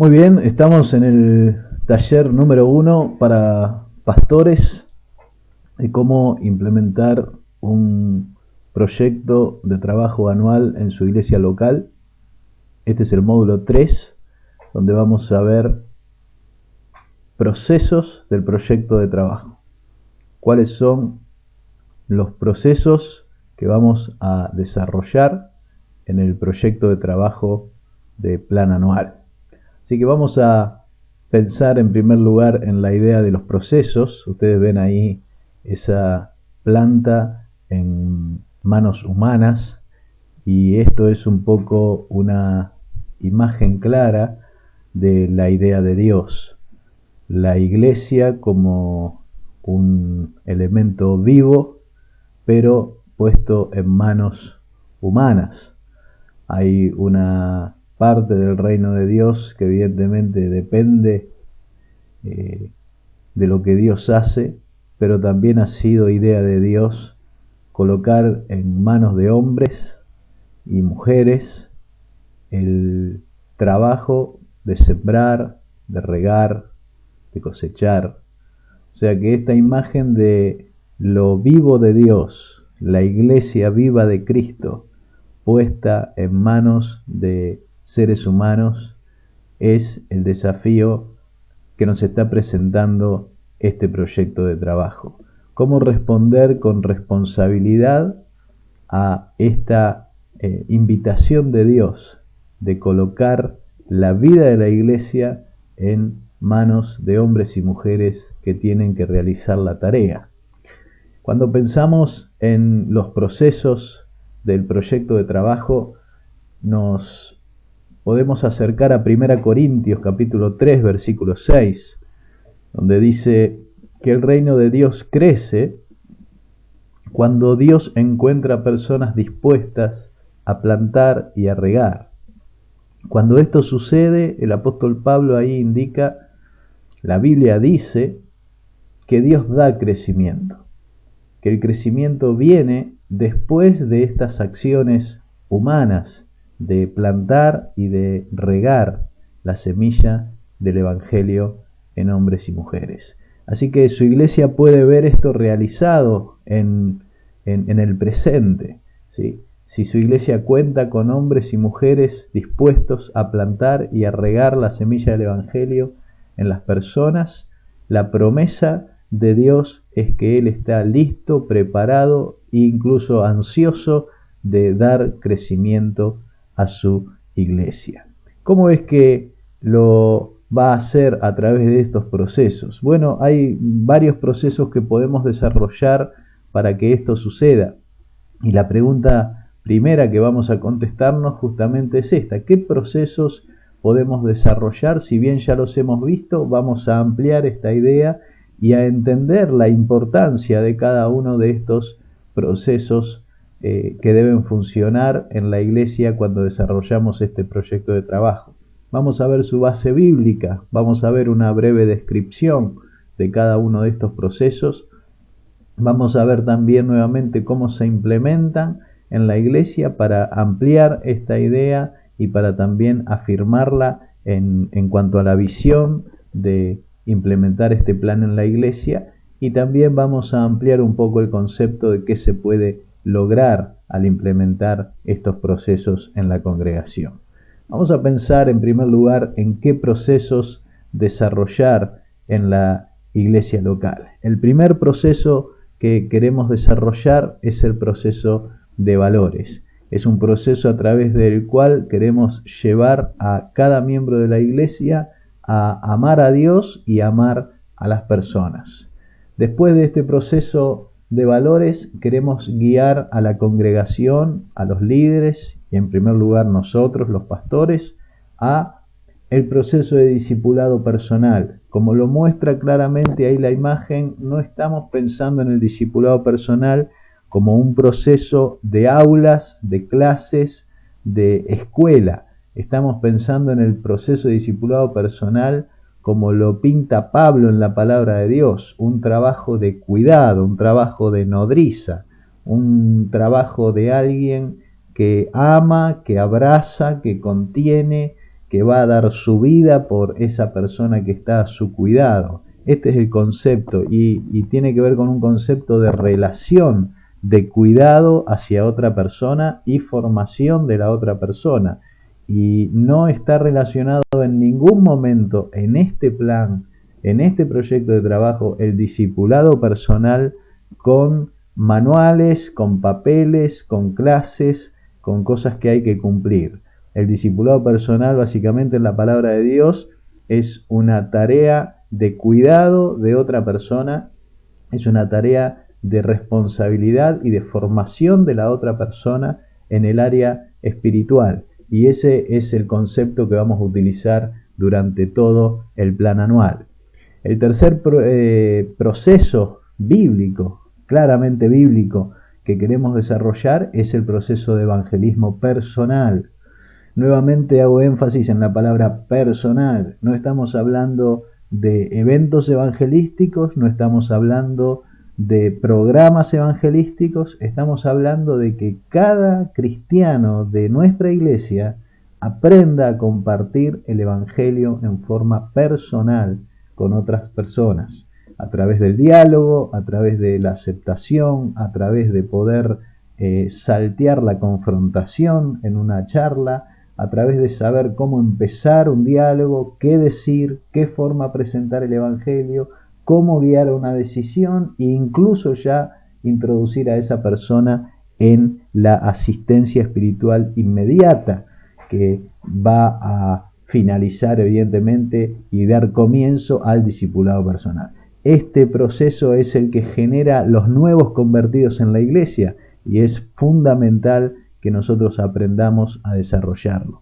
Muy bien, estamos en el taller número 1 para pastores de cómo implementar un proyecto de trabajo anual en su iglesia local. Este es el módulo 3, donde vamos a ver procesos del proyecto de trabajo. ¿Cuáles son los procesos que vamos a desarrollar en el proyecto de trabajo de plan anual? Así que vamos a pensar en primer lugar en la idea de los procesos. Ustedes ven ahí esa planta en manos humanas y esto es un poco una imagen clara de la idea de Dios. La iglesia como un elemento vivo, pero puesto en manos humanas. Hay una parte del reino de Dios que evidentemente depende de lo que Dios hace, pero también ha sido idea de Dios colocar en manos de hombres y mujeres el trabajo de sembrar, de regar, de cosechar. O sea que esta imagen de lo vivo de Dios, la iglesia viva de Cristo, puesta en manos de seres humanos, es el desafío que nos está presentando este proyecto de trabajo. Cómo responder con responsabilidad a esta invitación de Dios de colocar la vida de la iglesia en manos de hombres y mujeres que tienen que realizar la tarea. Cuando pensamos en los procesos del proyecto de trabajo, nos podemos acercar a 1 Corintios capítulo 3 versículo 6, donde dice que el reino de Dios crece cuando Dios encuentra personas dispuestas a plantar y a regar. Cuando esto sucede, el apóstol Pablo ahí indica, la Biblia dice que Dios da crecimiento, que el crecimiento viene después de estas acciones humanas de plantar y de regar la semilla del Evangelio en hombres y mujeres. Así que su iglesia puede ver esto realizado en el presente, ¿sí? Si su iglesia cuenta con hombres y mujeres dispuestos a plantar y a regar la semilla del Evangelio en las personas, la promesa de Dios es que Él está listo, preparado e incluso ansioso de dar crecimiento a su iglesia. ¿Cómo es que lo va a hacer a través de estos procesos? Bueno, hay varios procesos que podemos desarrollar para que esto suceda. Y la pregunta primera que vamos a contestarnos justamente es esta: ¿qué procesos podemos desarrollar? Si bien ya los hemos visto, vamos a ampliar esta idea y a entender la importancia de cada uno de estos procesos que deben funcionar en la iglesia cuando desarrollamos este proyecto de trabajo. Vamos a ver su base bíblica, vamos a ver una breve descripción de cada uno de estos procesos, vamos a ver también nuevamente cómo se implementan en la iglesia para ampliar esta idea y para también afirmarla en cuanto a la visión de implementar este plan en la iglesia, y también vamos a ampliar un poco el concepto de qué se puede lograr al implementar estos procesos en la congregación. Vamos a pensar en primer lugar en qué procesos desarrollar en la iglesia local. El primer proceso que queremos desarrollar es el proceso de valores. Es un proceso a través del cual queremos llevar a cada miembro de la iglesia a amar a Dios y amar a las personas. Después de este proceso de valores, queremos guiar a la congregación, a los líderes y en primer lugar nosotros, los pastores, a el proceso de discipulado personal. Como lo muestra claramente ahí la imagen, no estamos pensando en el discipulado personal como un proceso de aulas, de clases, de escuela. Estamos pensando en el proceso de discipulado personal como lo pinta Pablo en la palabra de Dios, un trabajo de cuidado, un trabajo de nodriza, un trabajo de alguien que ama, que abraza, que contiene, que va a dar su vida por esa persona que está a su cuidado. Este es el concepto y tiene que ver con un concepto de relación, de cuidado hacia otra persona y formación de la otra persona. Y no está relacionado en ningún momento en este plan, en este proyecto de trabajo, el discipulado personal con manuales, con papeles, con clases, con cosas que hay que cumplir. El discipulado personal, básicamente en la palabra de Dios, es una tarea de cuidado de otra persona, es una tarea de responsabilidad y de formación de la otra persona en el área espiritual. Y ese es el concepto que vamos a utilizar durante todo el plan anual. El tercer proceso bíblico, claramente bíblico, que queremos desarrollar es el proceso de evangelismo personal. Nuevamente hago énfasis en la palabra personal. No estamos hablando de eventos evangelísticos, no estamos hablando de programas evangelísticos, estamos hablando de que cada cristiano de nuestra iglesia aprenda a compartir el evangelio en forma personal con otras personas, a través del diálogo, a través de la aceptación, a través de poder saltear la confrontación en una charla, a través de saber cómo empezar un diálogo, qué decir, qué forma presentar el evangelio, cómo guiar a una decisión e incluso ya introducir a esa persona en la asistencia espiritual inmediata que va a finalizar evidentemente y dar comienzo al discipulado personal. Este proceso es el que genera los nuevos convertidos en la iglesia y es fundamental que nosotros aprendamos a desarrollarlo.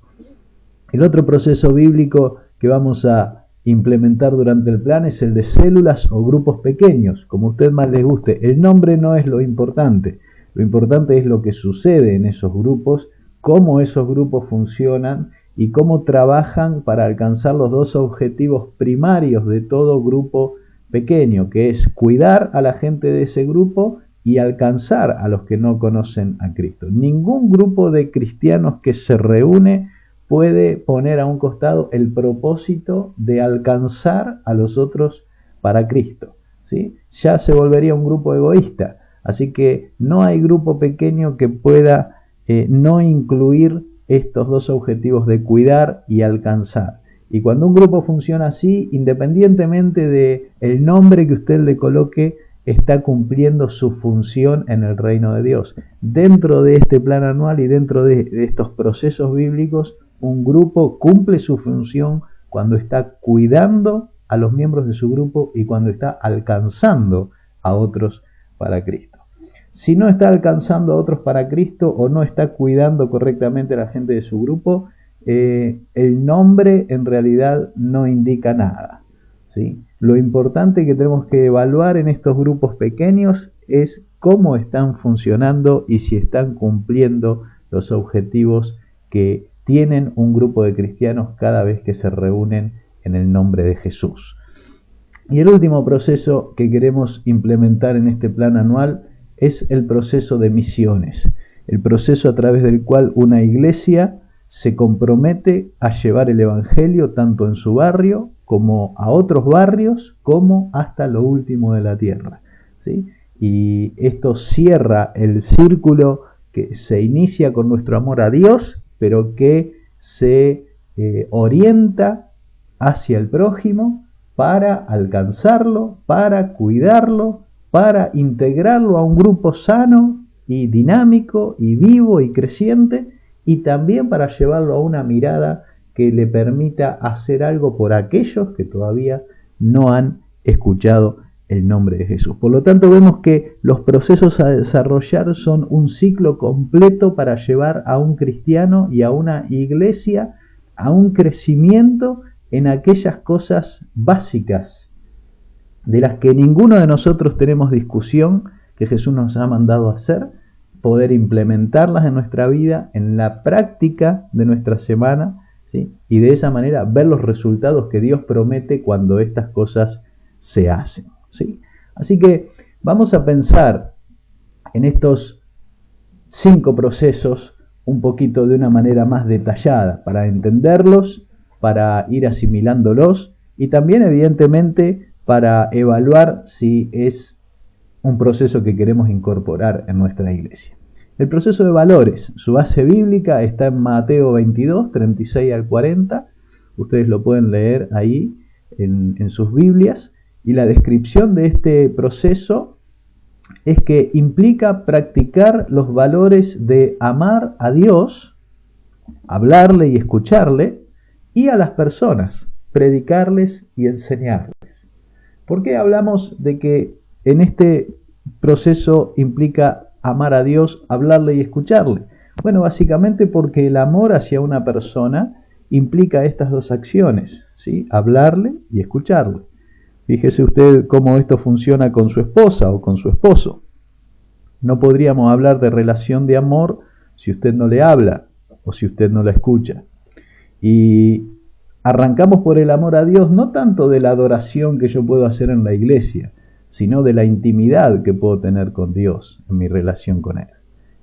El otro proceso bíblico que vamos a implementar durante el plan es el de células o grupos pequeños, como a usted más les guste. El nombre no es lo importante es lo que sucede en esos grupos, cómo esos grupos funcionan y cómo trabajan para alcanzar los dos objetivos primarios de todo grupo pequeño, que es cuidar a la gente de ese grupo y alcanzar a los que no conocen a Cristo. Ningún grupo de cristianos que se reúne puede poner a un costado el propósito de alcanzar a los otros para Cristo, ¿sí? Ya se volvería un grupo egoísta. Así que no hay grupo pequeño que pueda no incluir estos dos objetivos de cuidar y alcanzar. Y cuando un grupo funciona así, independientemente del nombre que usted le coloque, está cumpliendo su función en el reino de Dios. Dentro de este plan anual y dentro de estos procesos bíblicos, un grupo cumple su función cuando está cuidando a los miembros de su grupo y cuando está alcanzando a otros para Cristo. Si no está alcanzando a otros para Cristo o no está cuidando correctamente a la gente de su grupo, el nombre en realidad no indica nada, ¿sí? Lo importante que tenemos que evaluar en estos grupos pequeños es cómo están funcionando y si están cumpliendo los objetivos que tienen un grupo de cristianos cada vez que se reúnen en el nombre de Jesús. Y el último proceso que queremos implementar en este plan anual es el proceso de misiones, el proceso a través del cual una iglesia se compromete a llevar el evangelio tanto en su barrio como a otros barrios, como hasta lo último de la tierra, ¿sí? Y esto cierra el círculo que se inicia con nuestro amor a Dios, pero que se orienta hacia el prójimo para alcanzarlo, para cuidarlo, para integrarlo a un grupo sano y dinámico y vivo y creciente, y también para llevarlo a una mirada que le permita hacer algo por aquellos que todavía no han escuchado el nombre de Jesús. Por lo tanto, vemos que los procesos a desarrollar son un ciclo completo para llevar a un cristiano y a una iglesia a un crecimiento en aquellas cosas básicas de las que ninguno de nosotros tenemos discusión, que Jesús nos ha mandado a hacer, poder implementarlas en nuestra vida, en la práctica de nuestra semana, ¿sí? Y de esa manera ver los resultados que Dios promete cuando estas cosas se hacen, ¿sí? Así que vamos a pensar en estos 5 procesos un poquito de una manera más detallada para entenderlos para ir asimilándolos y también evidentemente para evaluar si es un proceso que queremos incorporar en nuestra iglesia. El proceso de valores, su base bíblica está en Mateo 22, 36 al 40. Ustedes lo pueden leer ahí en sus Biblias. Y la descripción de este proceso es que implica practicar los valores de amar a Dios, hablarle y escucharle, y a las personas, predicarles y enseñarles. ¿Por qué hablamos de que en este proceso implica amar a Dios, hablarle y escucharle? Bueno, básicamente porque el amor hacia una persona implica estas dos acciones, ¿sí? Hablarle y escucharle. Fíjese usted cómo esto funciona con su esposa o con su esposo. No podríamos hablar de relación de amor si usted no le habla o si usted no la escucha. Y arrancamos por el amor a Dios, no tanto de la adoración que yo puedo hacer en la iglesia, sino de la intimidad que puedo tener con Dios en mi relación con Él.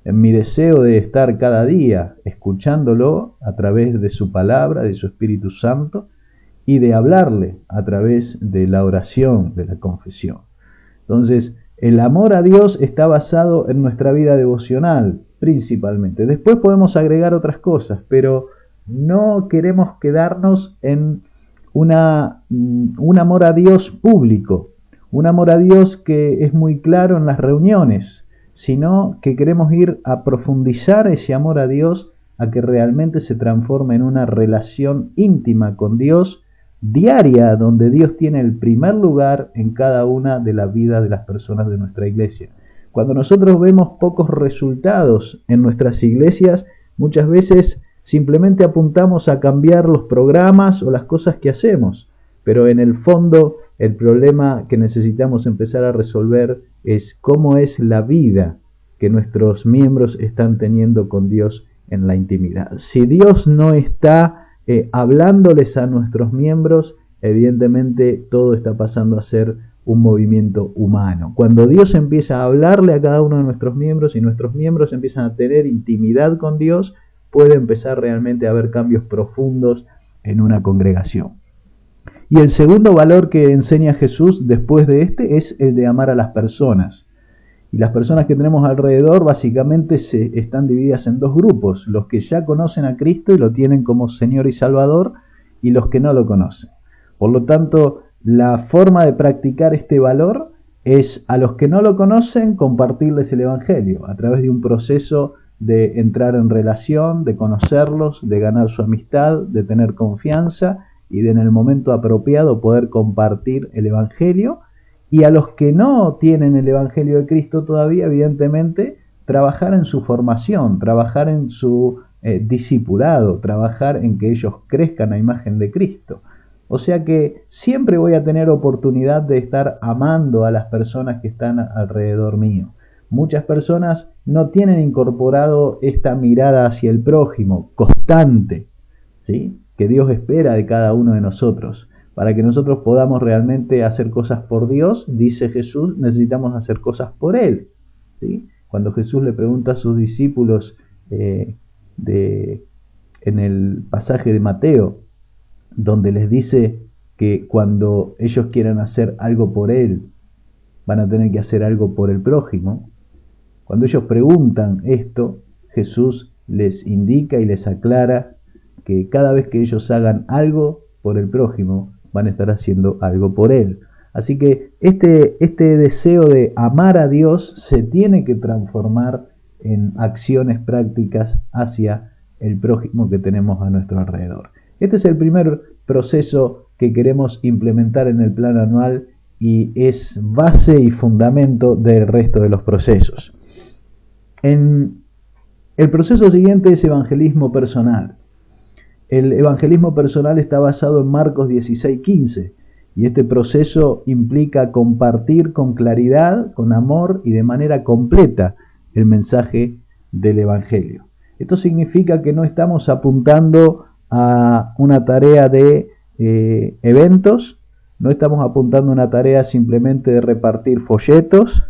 En mi deseo de estar cada día escuchándolo a través de su palabra, de su Espíritu Santo, y de hablarle a través de la oración, de la confesión. Entonces, el amor a Dios está basado en nuestra vida devocional, principalmente. Después podemos agregar otras cosas, pero no queremos quedarnos en un amor a Dios público, un amor a Dios que es muy claro en las reuniones, sino que queremos ir a profundizar ese amor a Dios a que realmente se transforme en una relación íntima con Dios, diaria, donde Dios tiene el primer lugar en cada una de las vidas de las personas de nuestra iglesia. Cuando nosotros vemos pocos resultados en nuestras iglesias, muchas veces simplemente apuntamos a cambiar los programas o las cosas que hacemos, pero en el fondo el problema que necesitamos empezar a resolver es cómo es la vida que nuestros miembros están teniendo con Dios en la intimidad. Si Dios no está hablándoles a nuestros miembros, evidentemente todo está pasando a ser un movimiento humano. Cuando Dios empieza a hablarle a cada uno de nuestros miembros y nuestros miembros empiezan a tener intimidad con Dios, puede empezar realmente a haber cambios profundos en una congregación. Y el segundo valor que enseña Jesús después de este es el de amar a las personas. Y las personas que tenemos alrededor básicamente están divididas en dos grupos: los que ya conocen a Cristo y lo tienen como Señor y Salvador, y los que no lo conocen. Por lo tanto, la forma de practicar este valor es a los que no lo conocen compartirles el Evangelio a través de un proceso de entrar en relación, de conocerlos, de ganar su amistad, de tener confianza y de en el momento apropiado poder compartir el Evangelio. Y a los que no tienen el Evangelio de Cristo todavía, evidentemente, trabajar en su formación, trabajar en su discipulado, trabajar en que ellos crezcan a imagen de Cristo. O sea que siempre voy a tener oportunidad de estar amando a las personas que están alrededor mío. Muchas personas no tienen incorporado esta mirada hacia el prójimo constante, ¿sí?, que Dios espera de cada uno de nosotros. Para que nosotros podamos realmente hacer cosas por Dios, dice Jesús, necesitamos hacer cosas por Él, ¿sí? Cuando Jesús le pregunta a sus discípulos en el pasaje de Mateo, donde les dice que cuando ellos quieran hacer algo por Él, van a tener que hacer algo por el prójimo. Cuando ellos preguntan esto, Jesús les indica y les aclara que cada vez que ellos hagan algo por el prójimo, van a estar haciendo algo por Él. Así que este deseo de amar a Dios se tiene que transformar en acciones prácticas hacia el prójimo que tenemos a nuestro alrededor. Este es el primer proceso que queremos implementar en el plan anual y es base y fundamento del resto de los procesos. El proceso siguiente es evangelismo personal. El evangelismo personal está basado en Marcos 16:15 y este proceso implica compartir con claridad, con amor y de manera completa el mensaje del Evangelio. Esto significa que no estamos apuntando a una tarea de eventos, no estamos apuntando a una tarea simplemente de repartir folletos,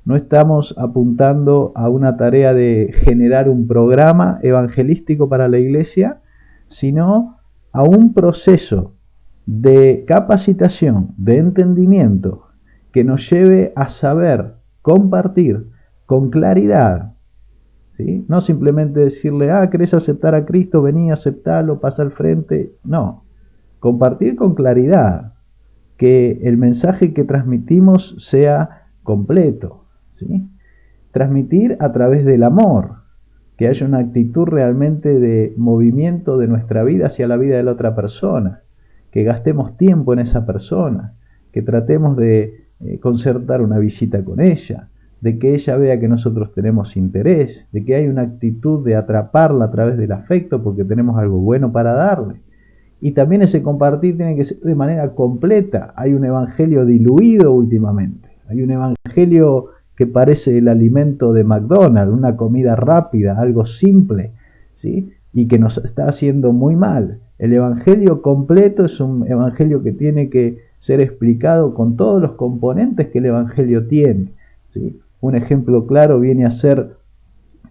no estamos apuntando a una tarea de generar un programa evangelístico para la iglesia, sino a un proceso de capacitación, de entendimiento, que nos lleve a saber compartir con claridad, ¿sí? No simplemente decirle, ¿querés aceptar a Cristo? Vení, aceptalo, pasa al frente. No, compartir con claridad, que el mensaje que transmitimos sea completo, ¿sí? Transmitir a través del amor, que haya una actitud realmente de movimiento de nuestra vida hacia la vida de la otra persona, que gastemos tiempo en esa persona, que tratemos de concertar una visita con ella, de que ella vea que nosotros tenemos interés, de que hay una actitud de atraparla a través del afecto porque tenemos algo bueno para darle. Y también ese compartir tiene que ser de manera completa. Hay un evangelio diluido últimamente, hay un evangelio que parece el alimento de McDonald's, una comida rápida, algo simple, ¿sí? Y que nos está haciendo muy mal. El evangelio completo es un evangelio que tiene que ser explicado con todos los componentes que el evangelio tiene, ¿sí? Un ejemplo claro viene a ser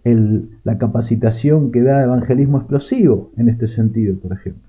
la capacitación que da Evangelismo Explosivo en este sentido, por ejemplo,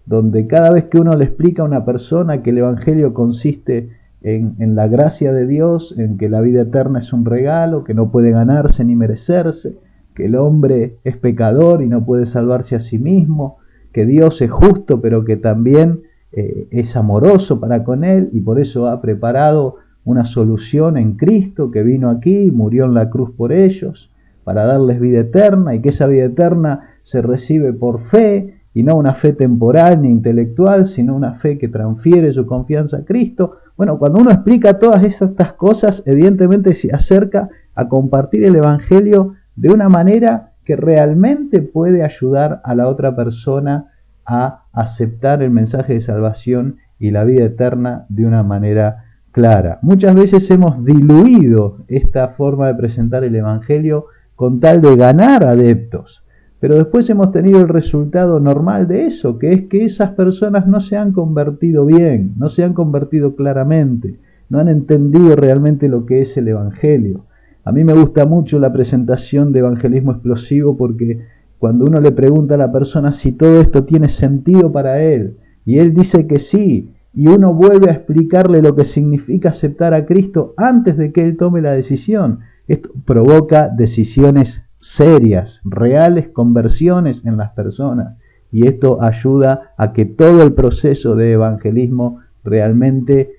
donde cada vez que uno le explica a una persona que el evangelio consiste en la gracia de Dios, en que la vida eterna es un regalo, que no puede ganarse ni merecerse, que el hombre es pecador y no puede salvarse a sí mismo, que Dios es justo pero que también es amoroso para con él y por eso ha preparado una solución en Cristo, que vino aquí y murió en la cruz por ellos para darles vida eterna, y que esa vida eterna se recibe por fe, y no una fe temporal ni intelectual, sino una fe que transfiere su confianza a Cristo. Bueno, cuando uno explica todas estas cosas, evidentemente se acerca a compartir el evangelio de una manera que realmente puede ayudar a la otra persona a aceptar el mensaje de salvación y la vida eterna de una manera clara. Muchas veces hemos diluido esta forma de presentar el evangelio con tal de ganar adeptos, pero después hemos tenido el resultado normal de eso, que es que esas personas no se han convertido bien, no se han convertido claramente, no han entendido realmente lo que es el evangelio. A mí me gusta mucho la presentación de Evangelismo Explosivo porque cuando uno le pregunta a la persona si todo esto tiene sentido para él, y él dice que sí, y uno vuelve a explicarle lo que significa aceptar a Cristo antes de que él tome la decisión, esto provoca decisiones serias, reales conversiones en las personas, y esto ayuda a que todo el proceso de evangelismo realmente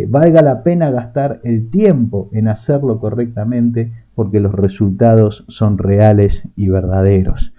valga la pena gastar el tiempo en hacerlo correctamente, porque los resultados son reales y verdaderos.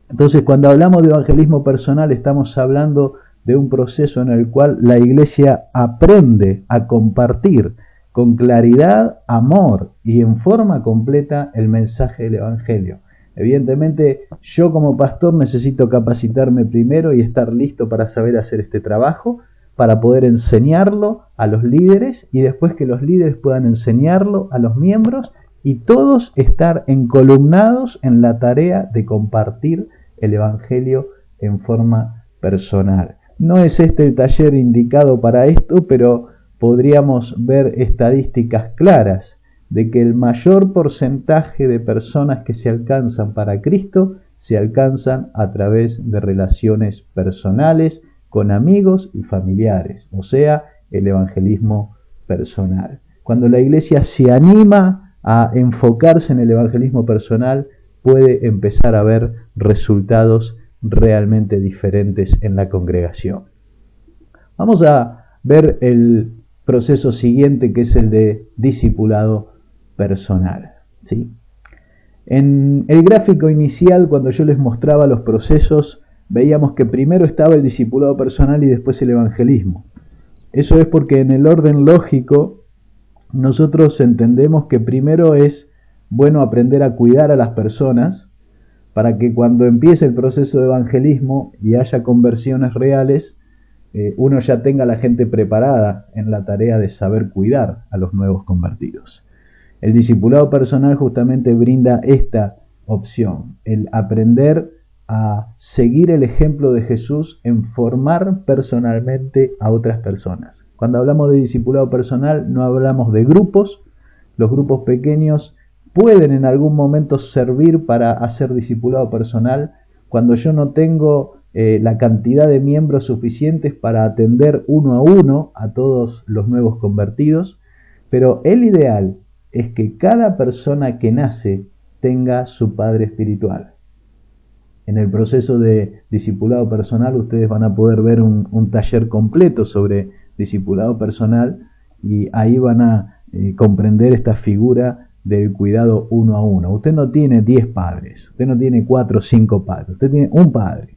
Entonces, cuando hablamos de evangelismo personal, estamos hablando de un proceso en el cual la iglesia aprende a compartir con claridad, amor y en forma completa el mensaje del evangelio. Evidentemente, yo como pastor necesito capacitarme primero y estar listo para saber hacer este trabajo, para poder enseñarlo a los líderes y después que los líderes puedan enseñarlo a los miembros y todos estar encolumnados en la tarea de compartir el evangelio en forma personal. No es este el taller indicado para esto, pero podríamos ver estadísticas claras de que el mayor porcentaje de personas que se alcanzan para Cristo se alcanzan a través de relaciones personales con amigos y familiares, o sea, el evangelismo personal. Cuando la iglesia se anima a enfocarse en el evangelismo personal, puede empezar a ver resultados realmente diferentes en la congregación. Vamos a ver el proceso siguiente, que es el de discipulado personal, ¿sí? En el gráfico inicial, cuando yo les mostraba los procesos, veíamos que primero estaba el discipulado personal y después el evangelismo. Eso es porque en el orden lógico nosotros entendemos que primero es bueno aprender a cuidar a las personas para que cuando empiece el proceso de evangelismo y haya conversiones reales, uno ya tenga a la gente preparada en la tarea de saber cuidar a los nuevos convertidos. El discipulado personal justamente brinda esta opción, el aprender a seguir el ejemplo de Jesús en formar personalmente a otras personas. Cuando hablamos de discipulado personal no hablamos de grupos. Los grupos pequeños pueden en algún momento servir para hacer discipulado personal cuando yo no tengo la cantidad de miembros suficientes para atender uno a uno a todos los nuevos convertidos, pero el ideal es que cada persona que nace tenga su padre espiritual. En el proceso de discipulado personal ustedes van a poder ver un taller completo sobre discipulado personal y ahí van a comprender esta figura del cuidado uno a uno. Usted no tiene 10 padres, usted no tiene 4 o 5 padres, usted tiene un padre,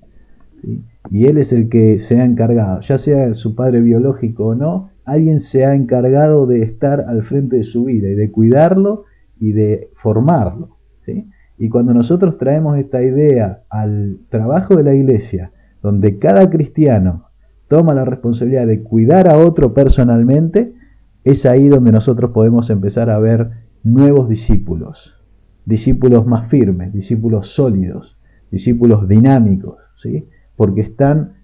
¿sí? Y él es el que se ha encargado, ya sea su padre biológico o no, alguien se ha encargado de estar al frente de su vida y de cuidarlo y de formarlo, ¿sí? Y cuando nosotros traemos esta idea al trabajo de la iglesia, donde cada cristiano toma la responsabilidad de cuidar a otro personalmente, es ahí donde nosotros podemos empezar a ver nuevos discípulos, discípulos más firmes, discípulos sólidos, discípulos dinámicos, ¿sí? Porque están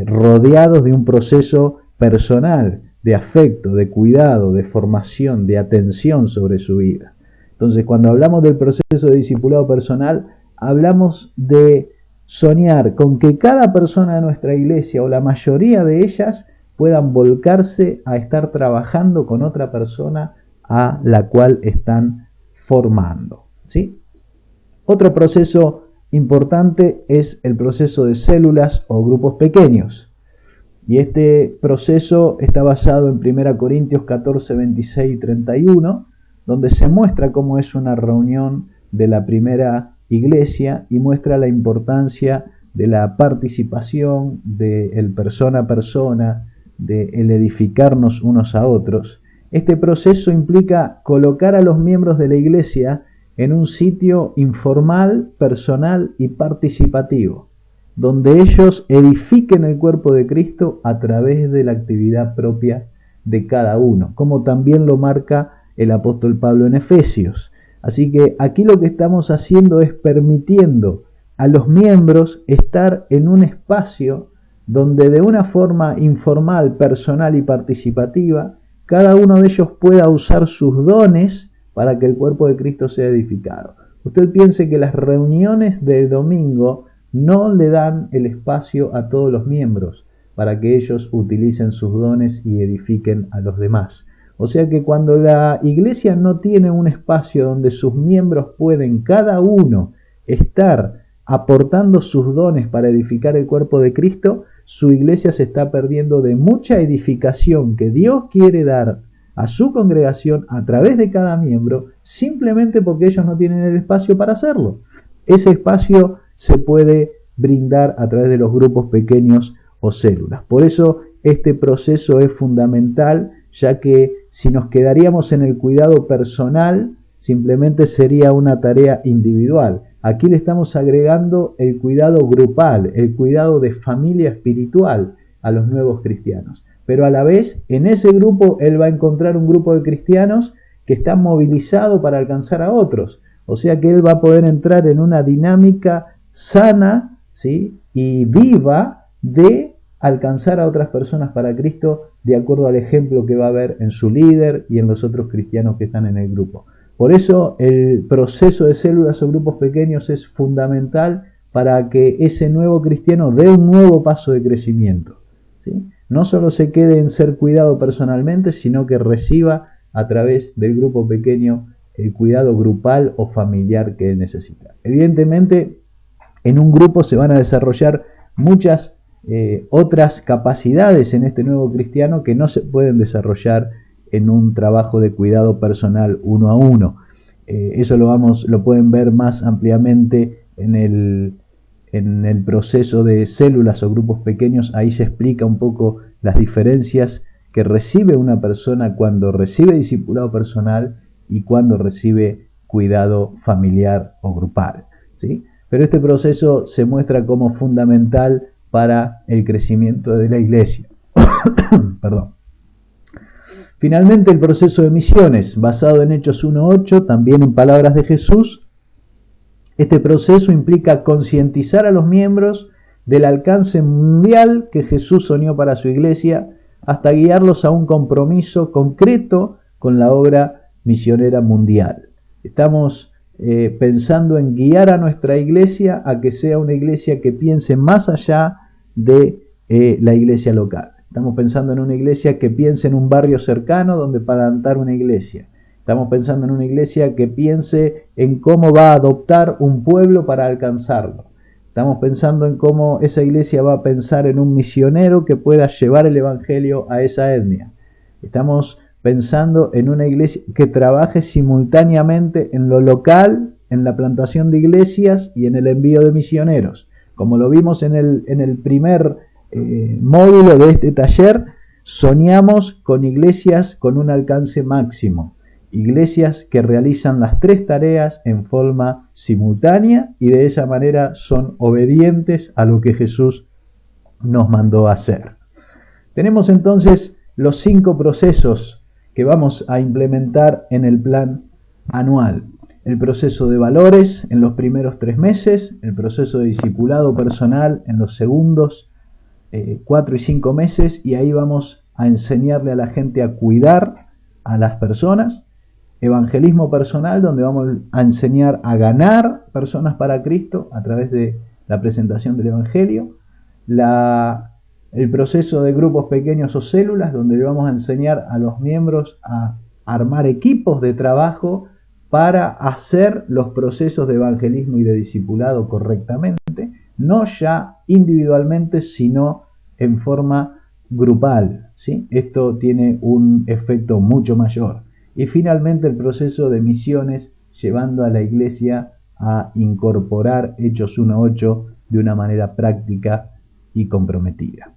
rodeados de un proceso personal, de afecto, de cuidado, de formación, de atención sobre su vida. Entonces, cuando hablamos del proceso de discipulado personal, hablamos de soñar con que cada persona de nuestra iglesia, o la mayoría de ellas, puedan volcarse a estar trabajando con otra persona a la cual están formando, ¿sí? Otro proceso importante es el proceso de células o grupos pequeños. Y este proceso está basado en 1 Corintios 14, 26 y 31, donde se muestra cómo es una reunión de la primera iglesia y muestra la importancia de la participación, del persona a persona, del edificarnos unos a otros. Este proceso implica colocar a los miembros de la iglesia en un sitio informal, personal y participativo, donde ellos edifiquen el cuerpo de Cristo a través de la actividad propia de cada uno, como también lo marca el apóstol Pablo en Efesios. Así que aquí lo que estamos haciendo es permitiendo a los miembros estar en un espacio donde de una forma informal, personal y participativa, cada uno de ellos pueda usar sus dones para que el cuerpo de Cristo sea edificado. Usted piense que las reuniones del domingo no le dan el espacio a todos los miembros para que ellos utilicen sus dones y edifiquen a los demás. O sea que cuando la iglesia no tiene un espacio donde sus miembros pueden cada uno estar aportando sus dones para edificar el cuerpo de Cristo, su iglesia se está perdiendo de mucha edificación que Dios quiere dar a su congregación a través de cada miembro, simplemente porque ellos no tienen el espacio para hacerlo. Ese espacio se puede brindar a través de los grupos pequeños o células. Por eso este proceso es fundamental, ya que si nos quedaríamos en el cuidado personal, simplemente sería una tarea individual. Aquí le estamos agregando el cuidado grupal, el cuidado de familia espiritual a los nuevos cristianos. Pero a la vez, en ese grupo, él va a encontrar un grupo de cristianos que están movilizados para alcanzar a otros. O sea que él va a poder entrar en una dinámica sana, ¿sí?, y viva de alcanzar a otras personas para Cristo, de acuerdo al ejemplo que va a haber en su líder y en los otros cristianos que están en el grupo. Por eso el proceso de células o grupos pequeños es fundamental para que ese nuevo cristiano dé un nuevo paso de crecimiento, ¿sí? No solo se quede en ser cuidado personalmente, sino que reciba a través del grupo pequeño el cuidado grupal o familiar que él necesita. Evidentemente, en un grupo se van a desarrollar muchas otras capacidades en este nuevo cristiano que no se pueden desarrollar en un trabajo de cuidado personal uno a uno. Eso lo pueden ver más ampliamente en el proceso de células o grupos pequeños. Ahí se explica un poco las diferencias que recibe una persona cuando recibe discipulado personal y cuando recibe cuidado familiar o grupal, ¿sí? Pero este proceso se muestra como fundamental para el crecimiento de la iglesia. Perdón. Finalmente, el proceso de misiones, basado en Hechos 1:8, también en palabras de Jesús. Este proceso implica concientizar a los miembros del alcance mundial que Jesús soñó para su iglesia, hasta guiarlos a un compromiso concreto con la obra misionera mundial. Estamos pensando en guiar a nuestra iglesia a que sea una iglesia que piense más allá de la iglesia local. Estamos pensando en una iglesia que piense en un barrio cercano donde plantar una iglesia. Estamos pensando en una iglesia que piense en cómo va a adoptar un pueblo para alcanzarlo. Estamos pensando en cómo esa iglesia va a pensar en un misionero que pueda llevar el evangelio a esa etnia. Estamos pensando en una iglesia que trabaje simultáneamente en lo local, en la plantación de iglesias y en el envío de misioneros. Como lo vimos en el primer módulo de este taller, soñamos con iglesias con un alcance máximo. Iglesias que realizan las tres tareas en forma simultánea y de esa manera son obedientes a lo que Jesús nos mandó a hacer. Tenemos entonces los 5 procesos que vamos a implementar en el plan anual. El proceso de valores en los primeros 3 meses, el proceso de discipulado personal en los segundos 4 y 5 meses, y ahí vamos a enseñarle a la gente a cuidar a las personas. Evangelismo personal, donde vamos a enseñar a ganar personas para Cristo a través de la presentación del Evangelio. El proceso de grupos pequeños o células, donde le vamos a enseñar a los miembros a armar equipos de trabajo para hacer los procesos de evangelismo y de discipulado correctamente, no ya individualmente, sino en forma grupal, ¿sí? Esto tiene un efecto mucho mayor. Y finalmente el proceso de misiones, llevando a la iglesia a incorporar Hechos 1:8 de una manera práctica y comprometida.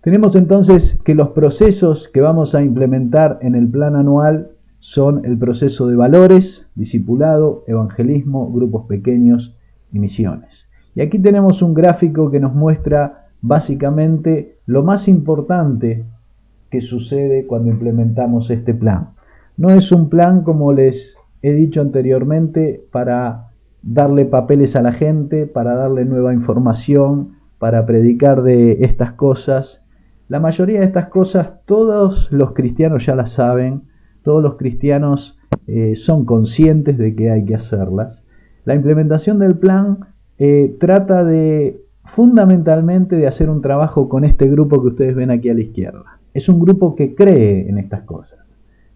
Tenemos entonces que los procesos que vamos a implementar en el plan anual son el proceso de valores, discipulado, evangelismo, grupos pequeños y misiones. Y aquí tenemos un gráfico que nos muestra básicamente lo más importante que sucede cuando implementamos este plan. No es un plan, como les he dicho anteriormente, para darle papeles a la gente, para darle nueva información, para predicar de estas cosas. La mayoría de estas cosas todos los cristianos ya las saben, todos los cristianos son conscientes de que hay que hacerlas. La implementación del plan trata fundamentalmente de hacer un trabajo con este grupo que ustedes ven aquí a la izquierda. Es un grupo que cree en estas cosas.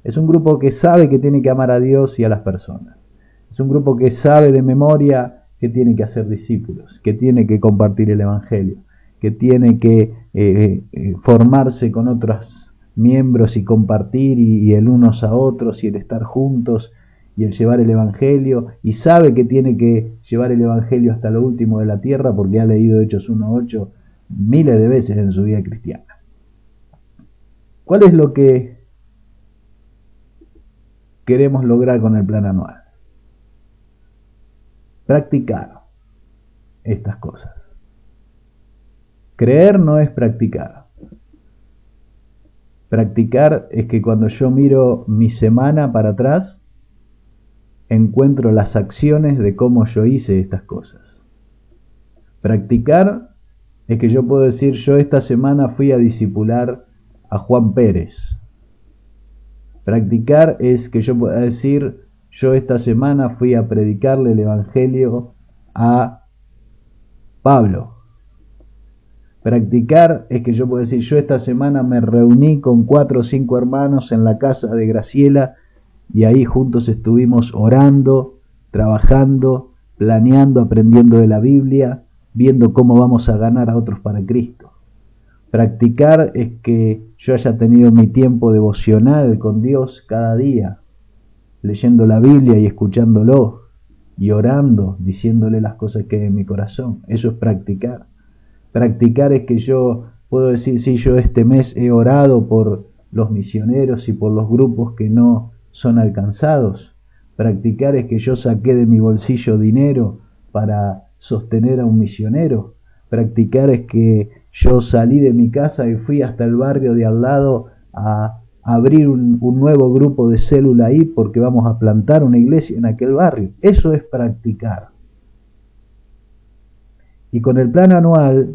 Es un grupo que sabe que tiene que amar a Dios y a las personas. Es un grupo que sabe de memoria que tiene que hacer discípulos, que tiene que compartir el Evangelio, que tiene que formarse con otros miembros y compartir y el unos a otros y el estar juntos y el llevar el Evangelio, y sabe que tiene que llevar el Evangelio hasta lo último de la tierra porque ha leído Hechos 1:8 miles de veces en su vida cristiana. ¿Cuál es lo que queremos lograr con el plan anual? Practicar estas cosas. Creer no es practicar. Practicar es que cuando yo miro mi semana para atrás, encuentro las acciones de cómo yo hice estas cosas. Practicar es que yo puedo decir, yo esta semana fui a discipular a Juan Pérez. Practicar es que yo pueda decir, yo esta semana fui a predicarle el Evangelio a Pablo. Practicar es que yo puedo decir, yo esta semana me reuní con 4 o 5 hermanos en la casa de Graciela y ahí juntos estuvimos orando, trabajando, planeando, aprendiendo de la Biblia, viendo cómo vamos a ganar a otros para Cristo. Practicar es que yo haya tenido mi tiempo devocional con Dios cada día, leyendo la Biblia y escuchándolo, y orando, diciéndole las cosas que hay en mi corazón. Eso es practicar. Practicar es que yo puedo decir, sí, yo este mes he orado por los misioneros y por los grupos que no son alcanzados. Practicar es que yo saqué de mi bolsillo dinero para sostener a un misionero. Practicar es que yo salí de mi casa y fui hasta el barrio de al lado a abrir un nuevo grupo de célula ahí porque vamos a plantar una iglesia en aquel barrio. Eso es practicar. Y con el plan anual,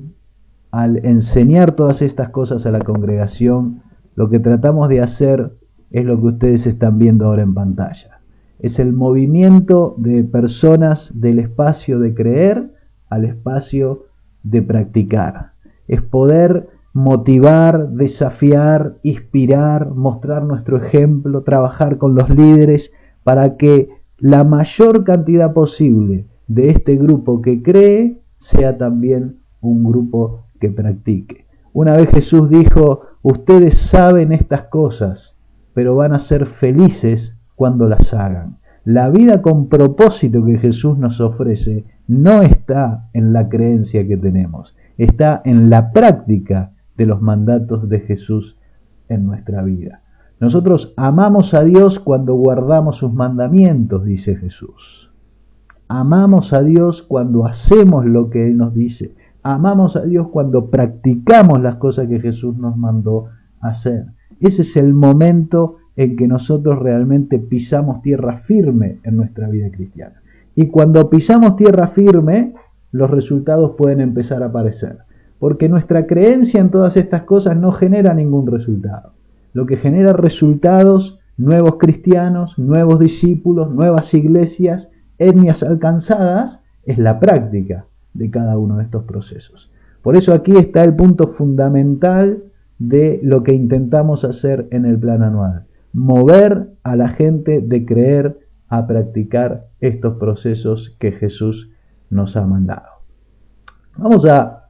al enseñar todas estas cosas a la congregación, lo que tratamos de hacer es lo que ustedes están viendo ahora en pantalla. Es el movimiento de personas del espacio de creer al espacio de practicar. Es poder motivar, desafiar, inspirar, mostrar nuestro ejemplo, trabajar con los líderes para que la mayor cantidad posible de este grupo que cree sea también un grupo que practique. Una vez Jesús dijo, ustedes saben estas cosas, pero van a ser felices cuando las hagan. La vida con propósito que Jesús nos ofrece no está en la creencia que tenemos, está en la práctica de los mandatos de Jesús en nuestra vida. Nosotros amamos a Dios cuando guardamos sus mandamientos, dice Jesús. Amamos a Dios cuando hacemos lo que Él nos dice. Amamos a Dios cuando practicamos las cosas que Jesús nos mandó hacer. Ese es el momento en que nosotros realmente pisamos tierra firme en nuestra vida cristiana. Y cuando pisamos tierra firme, los resultados pueden empezar a aparecer. Porque nuestra creencia en todas estas cosas no genera ningún resultado. Lo que genera resultados, nuevos cristianos, nuevos discípulos, nuevas iglesias, etnias alcanzadas, es la práctica de cada uno de estos procesos. Por eso aquí está el punto fundamental de lo que intentamos hacer en el plan anual. Mover a la gente de creer a practicar estos procesos que Jesús nos ha mandado. Vamos a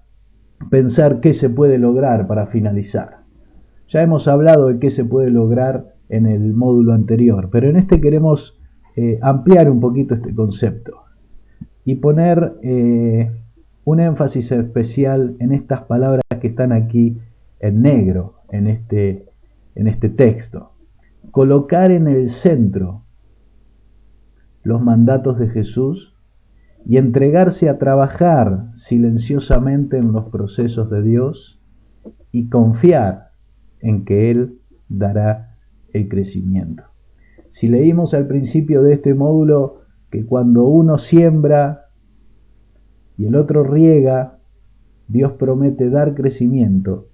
pensar qué se puede lograr para finalizar. Ya hemos hablado de qué se puede lograr en el módulo anterior, pero en este queremos ampliar un poquito este concepto y poner un énfasis especial en estas palabras que están aquí en negro en este texto. Colocar en el centro los mandatos de Jesús y entregarse a trabajar silenciosamente en los procesos de Dios y confiar en que Él dará el crecimiento. Si leímos al principio de este módulo que cuando uno siembra y el otro riega, Dios promete dar crecimiento,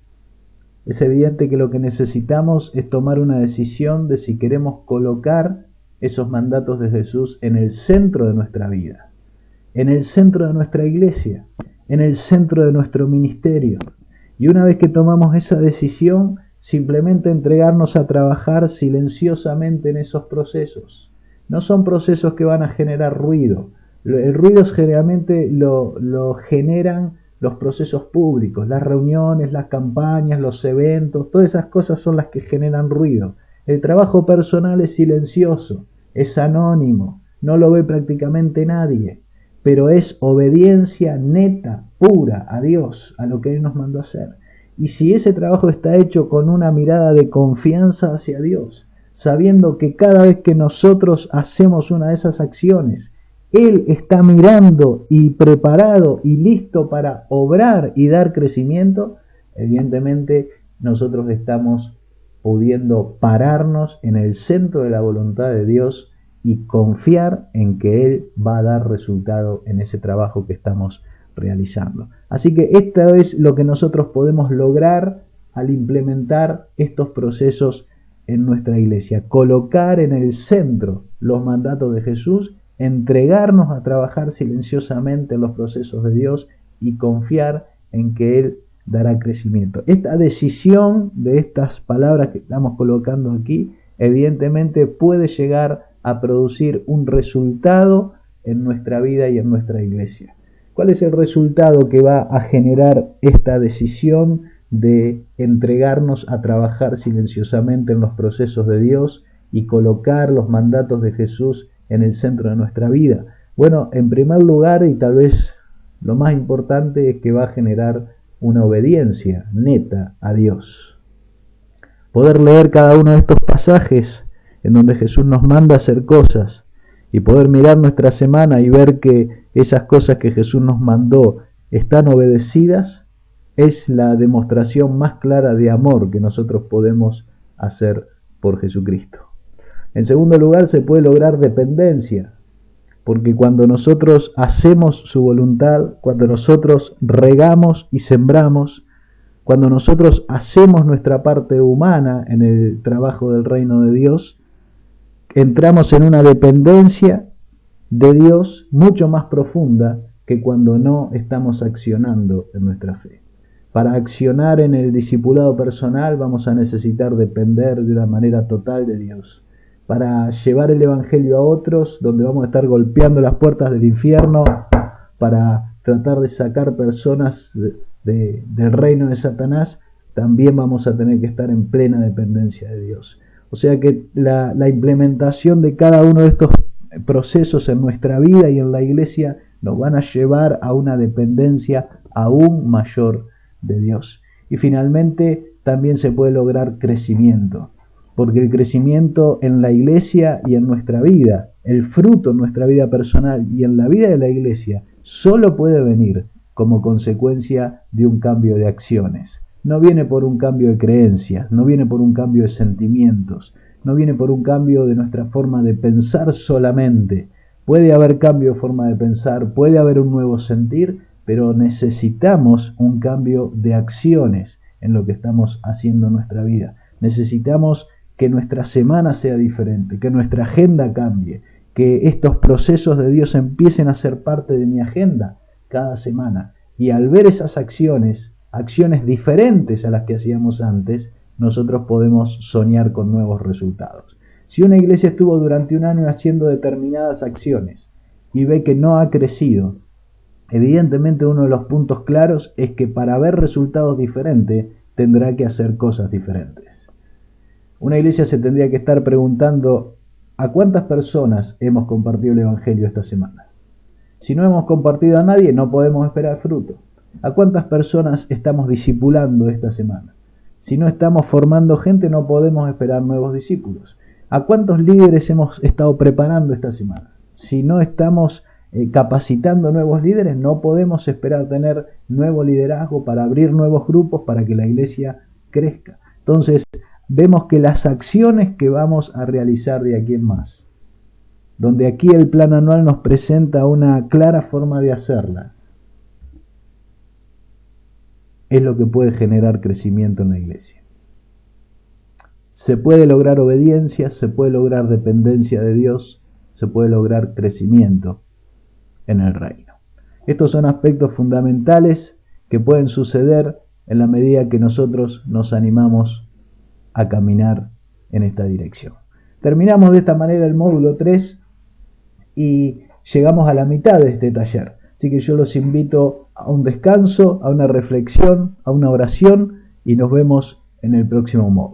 es evidente que lo que necesitamos es tomar una decisión de si queremos colocar esos mandatos de Jesús en el centro de nuestra vida, en el centro de nuestra iglesia, en el centro de nuestro ministerio. Y una vez que tomamos esa decisión, simplemente entregarnos a trabajar silenciosamente en esos procesos. No son procesos que van a generar ruido. El ruido generalmente lo generan los procesos públicos, las reuniones, las campañas, los eventos, todas esas cosas son las que generan ruido. El trabajo personal es silencioso, es anónimo, no lo ve prácticamente nadie, pero es obediencia neta, pura a Dios, a lo que Él nos mandó a hacer. Y si ese trabajo está hecho con una mirada de confianza hacia Dios, sabiendo que cada vez que nosotros hacemos una de esas acciones, Él está mirando y preparado y listo para obrar y dar crecimiento, evidentemente nosotros estamos pudiendo pararnos en el centro de la voluntad de Dios y confiar en que Él va a dar resultado en ese trabajo que estamos realizando. Así que esto es lo que nosotros podemos lograr al implementar estos procesos en nuestra iglesia. Colocar en el centro los mandatos de Jesús, entregarnos a trabajar silenciosamente en los procesos de Dios y confiar en que Él dará crecimiento. Esta decisión de estas palabras que estamos colocando aquí, evidentemente puede llegar a producir un resultado en nuestra vida y en nuestra iglesia. ¿Cuál es el resultado que va a generar esta decisión de entregarnos a trabajar silenciosamente en los procesos de Dios y colocar los mandatos de Jesús en el centro de nuestra vida? Bueno, en primer lugar, y tal vez lo más importante, es que va a generar una obediencia neta a Dios. Poder leer cada uno de estos pasajes en donde Jesús nos manda a hacer cosas y poder mirar nuestra semana y ver que esas cosas que Jesús nos mandó están obedecidas, es la demostración más clara de amor que nosotros podemos hacer por Jesucristo. En segundo lugar, se puede lograr dependencia, porque cuando nosotros hacemos su voluntad, cuando nosotros regamos y sembramos, cuando nosotros hacemos nuestra parte humana en el trabajo del reino de Dios, entramos en una dependencia de Dios mucho más profunda que cuando no estamos accionando en nuestra fe. Para accionar en el discipulado personal vamos a necesitar depender de una manera total de Dios. Para llevar el Evangelio a otros, donde vamos a estar golpeando las puertas del infierno, para tratar de sacar personas del reino de Satanás, también vamos a tener que estar en plena dependencia de Dios. O sea que la implementación de cada uno de estos procesos en nuestra vida y en la iglesia nos van a llevar a una dependencia aún mayor de Dios. Y finalmente también se puede lograr crecimiento, porque el crecimiento en la iglesia y en nuestra vida, el fruto en nuestra vida personal y en la vida de la iglesia, solo puede venir como consecuencia de un cambio de acciones. No viene por un cambio de creencias, no viene por un cambio de sentimientos, no viene por un cambio de nuestra forma de pensar solamente. Puede haber cambio de forma de pensar, puede haber un nuevo sentir, pero necesitamos un cambio de acciones en lo que estamos haciendo en nuestra vida. Necesitamos que nuestra semana sea diferente, que nuestra agenda cambie, que estos procesos de Dios empiecen a ser parte de mi agenda cada semana. Y al ver esas acciones diferentes a las que hacíamos antes, nosotros podemos soñar con nuevos resultados. Si una iglesia estuvo durante un año haciendo determinadas acciones y ve que no ha crecido, evidentemente uno de los puntos claros es que para ver resultados diferentes tendrá que hacer cosas diferentes. Una iglesia se tendría que estar preguntando: ¿a cuántas personas hemos compartido el Evangelio esta semana? Si no hemos compartido a nadie, no podemos esperar fruto. ¿A cuántas personas estamos discipulando esta semana? Si no estamos formando gente, no podemos esperar nuevos discípulos. ¿A cuántos líderes hemos estado preparando esta semana? Si no estamos capacitando nuevos líderes, no podemos esperar tener nuevo liderazgo para abrir nuevos grupos para que la iglesia crezca. Entonces, vemos que las acciones que vamos a realizar de aquí en más, donde aquí el plan anual nos presenta una clara forma de hacerla, es lo que puede generar crecimiento en la iglesia. Se puede lograr obediencia, se puede lograr dependencia de Dios, se puede lograr crecimiento en el reino. Estos son aspectos fundamentales que pueden suceder en la medida que nosotros nos animamos a caminar en esta dirección. Terminamos de esta manera el módulo 3 y llegamos a la mitad de este taller. Así que yo los invito a un descanso, a una reflexión, a una oración y nos vemos en el próximo módulo.